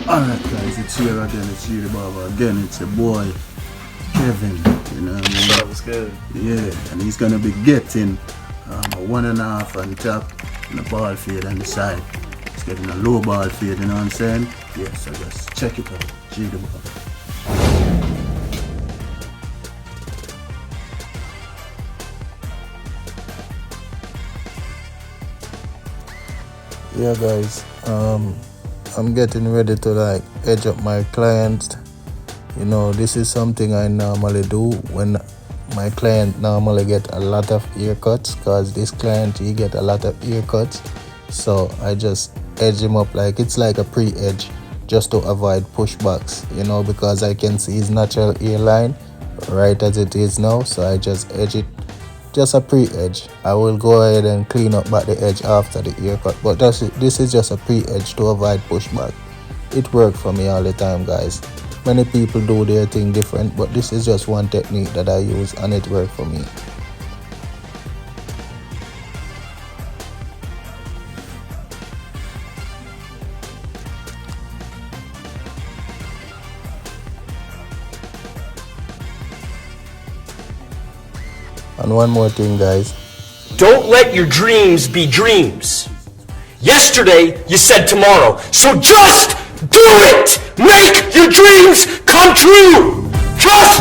Alright guys, it's here again, it's you the barber again, it's your boy Kevin, you know what I mean? That was good. Yeah, and he's gonna be getting a 1.5 on top and a ball fade on the side. He's getting a low ball fade, you know what I'm saying? Yeah, so just check it out, G the barber. Yeah guys, I'm getting ready to like edge up my client. You know, this is something I normally do when my client normally get a lot of haircuts, because this client, he get a lot of haircuts. So I just edge him up, like it's like a pre-edge, just to avoid pushbacks, you know, because I can see his natural hairline right as it is now. So I just edge it, just a pre-edge. I will go ahead and clean up back the edge after the haircut, but this is just a pre-edge to avoid pushback. It worked for me all the time, guys. Many people do their thing different, but this is just one technique that I use and it worked for me. And one more thing, guys. Don't let your dreams be dreams. Yesterday, you said tomorrow. So just do it! Make your dreams come true! Just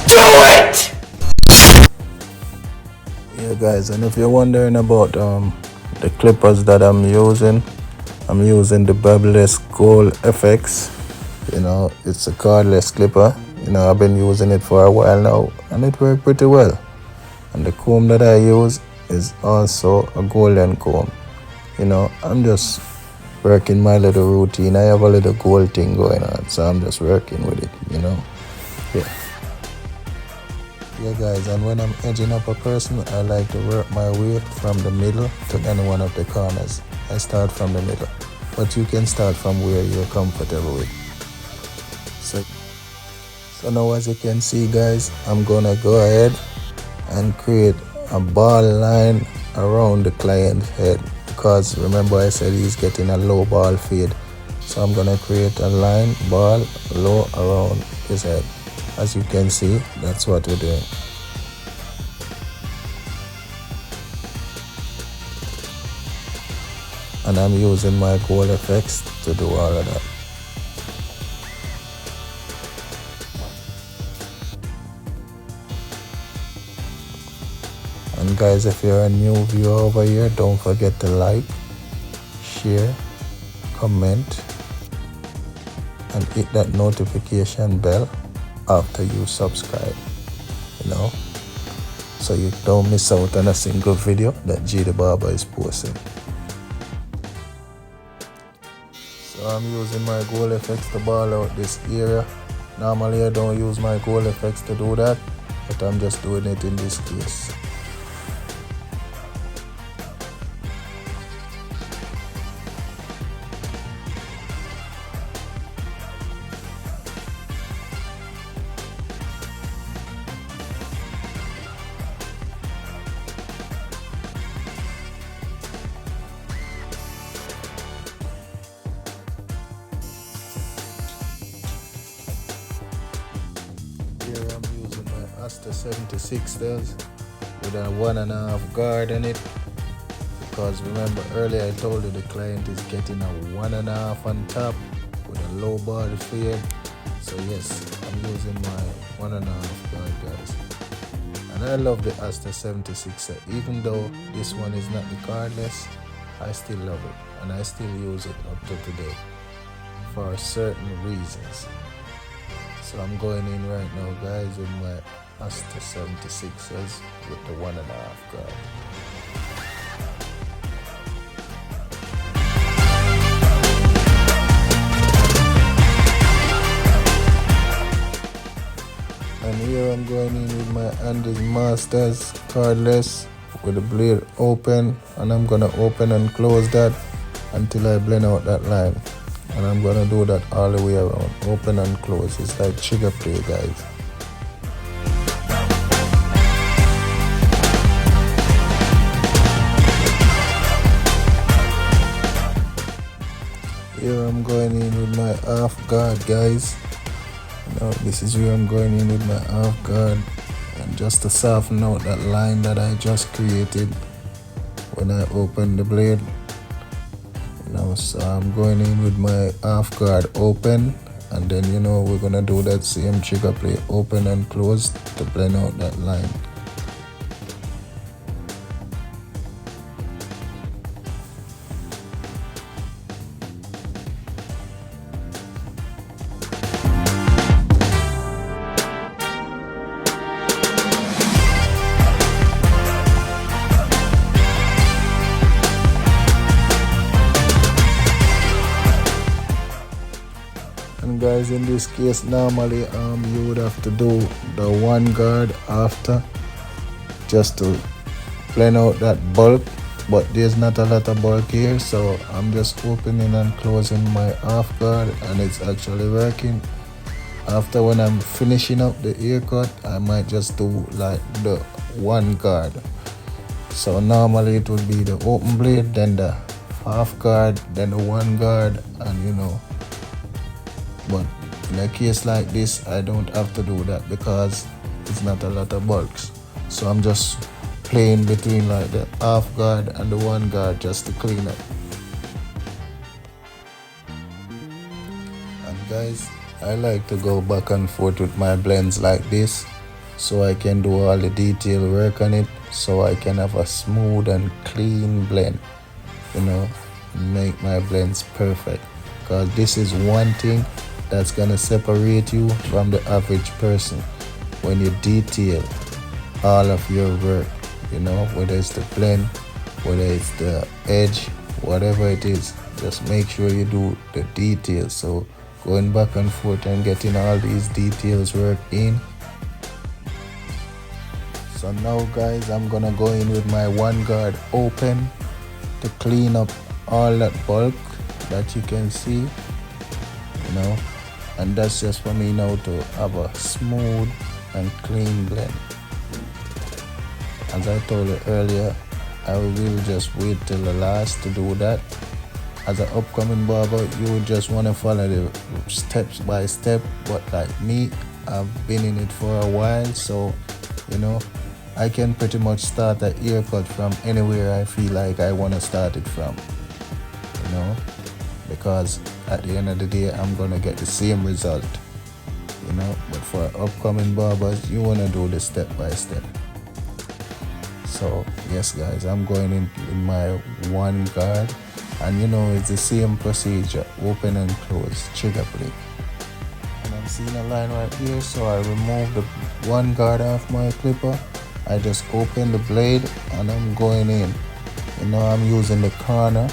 do it! Yeah, guys, and if you're wondering about the clippers that I'm using the Bubbleless Gold FX. You know, it's a cordless clipper. You know, I've been using it for a while now and it worked pretty well. And the comb that I use is also a golden comb. You know, I'm just working my little routine. I have a little gold thing going on, so I'm just working with it, you know. Yeah guys, and when I'm edging up a person, I like to work my way from the middle to any one of the corners. I start from the middle, but you can start from where you're comfortable with. So now, as you can see, guys, I'm gonna go ahead and create a ball line around the client's head, because remember I said he's getting a low ball fade. So I'm gonna create a line ball low around his head. As you can see, that's what we're doing. And I'm using my gold effects to do all of that. And guys, if you're a new viewer over here, don't forget to like, share, comment, and hit that notification bell after you subscribe, you know, so you don't miss out on a single video that G the Barber is posting. So I'm using my gold effects to ball out this area. Normally I don't use my gold effects to do that, but I'm just doing it in this case. Here I'm using my Asta 76 with a 1.5 guard on it, because remember earlier I told you the client is getting a 1.5 on top with a low body fade. So yes, I'm using my 1.5 guard, guys. And I love the Asta 76, even though this one is not the cordless, I still love it and I still use it up to today for certain reasons. So I'm going in right now, guys, with my Asta 76s with the 1.5 guard. And here I'm going in with my Andes Masters cordless with the blade open, and I'm gonna open and close that until I blend out that line. And I'm gonna do that all the way around, open and close. It's like trigger play, guys. Here I'm going in with my half guard, guys. This is where I'm going in with my half guard, and just to soften out that line that I just created when I opened the blade. So I'm going in with my half guard open, and then we're gonna do that same trigger play open and close to blend out that line. And guys, in this case, normally you would have to do the one guard after, just to blend out that bulk, but there's not a lot of bulk here, so I'm just opening and closing my half guard, and it's actually working. After, when I'm finishing up the haircut, I might just do like the one guard. So normally it would be the open blade, then the half guard, then the one guard, and but in a case like this, I don't have to do that because it's not a lot of bulks. So I'm just playing between like the half guard and the one guard just to clean up. And guys, I like to go back and forth with my blends like this, so I can do all the detail work on it, so I can have a smooth and clean blend, make my blends perfect. Because this is one thing that's gonna separate you from the average person. When you detail all of your work, whether it's the blend, whether it's the edge, whatever it is, just make sure you do the details. So going back and forth and getting all these details work in. So now guys, I'm gonna go in with my one guard open to clean up all that bulk that you can see, and that's just for me now to have a smooth and clean blend. As I told you earlier, I will just wait till the last to do that. As an upcoming barber, you would just want to follow the steps by step, but like me, I've been in it for a while, so I can pretty much start a haircut from anywhere I feel like I want to start it from, because at the end of the day, I'm gonna get the same result, but for upcoming barbers, you want to do the step by step. So yes guys, I'm going in with my one guard, and it's the same procedure, open and close, trigger play. And I'm seeing a line right here, so I remove the one guard off my clipper. I just open the blade and I'm going in. I'm using the corner.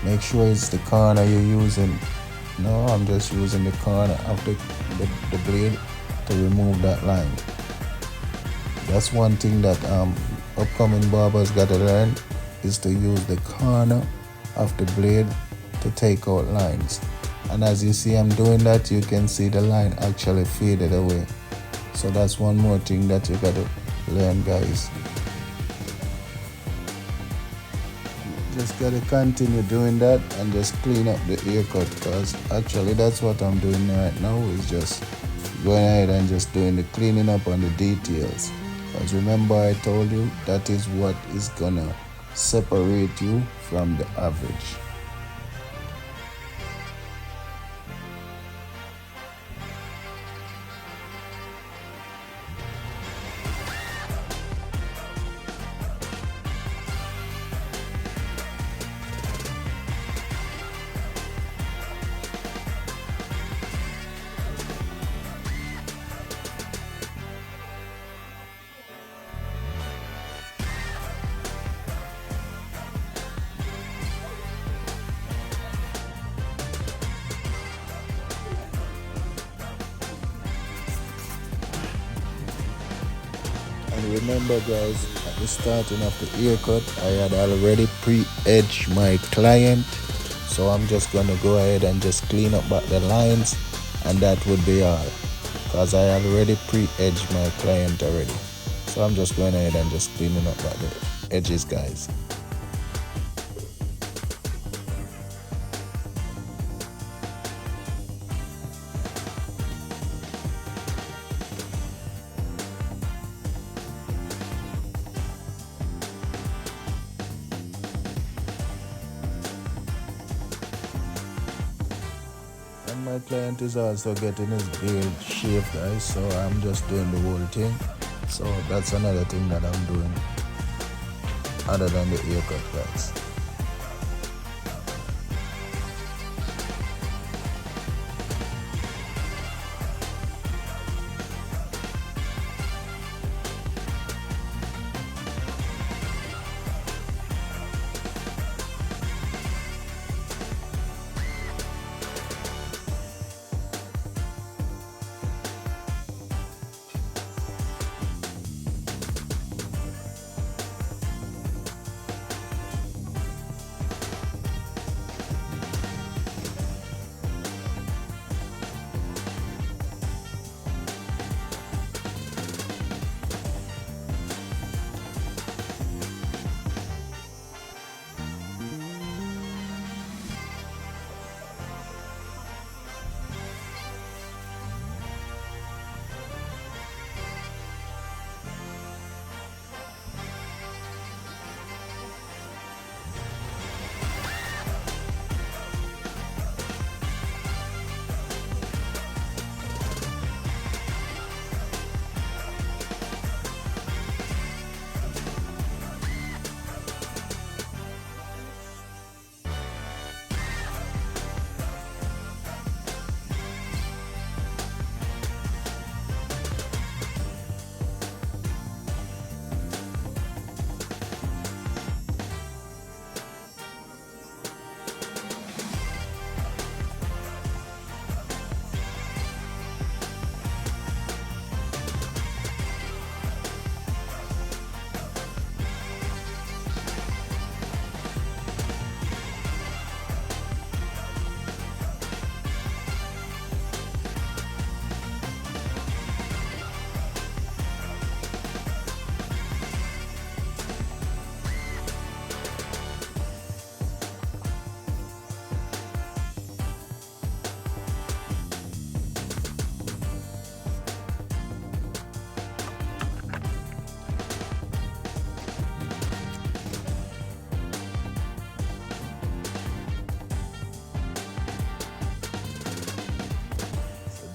Make sure it's the corner you're using. I'm just using the corner of the blade to remove that line. That's one thing that upcoming barbers gotta learn, is to use the corner of the blade to take out lines. And as you see I'm doing that, you can see the line actually faded away. So that's one more thing that you gotta learn, guys. Just gotta continue doing that and just clean up the haircut, because actually that's what I'm doing right now, is just going ahead and just doing the cleaning up on the details. Because remember, I told you that is what is gonna separate you from the average. And remember guys, at the starting of the haircut, I had already pre-edged my client. So I'm just gonna go ahead and just clean up back the lines, and that would be all. Because I already pre-edged my client already. So I'm just going ahead and just cleaning up back the edges, guys. my client is also getting his beard shaved, guys, so I'm just doing the whole thing. So that's another thing that I'm doing other than the haircut, guys.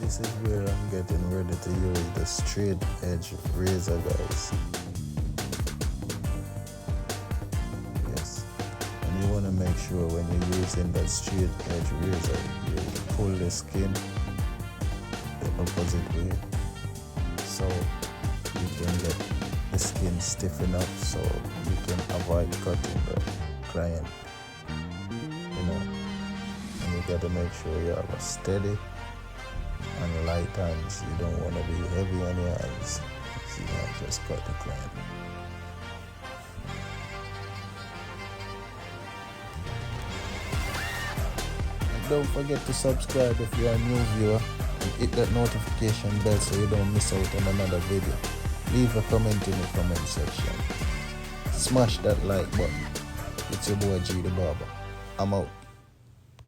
This is where I'm getting ready to use the straight edge razor, guys. Yes, and you want to make sure when you're using that straight edge razor, you pull the skin the opposite way, so you can get the skin stiff enough so you can avoid cutting the client. You know, and you got to make sure you have a steady and light hands. You don't want to be heavy on your hands, so you don't just cut the client. And don't forget to subscribe if you're a new viewer, and hit that notification bell so you don't miss out on another video. Leave a comment in the comment section. Smash that like button. It's your boy G the Barber. I'm out.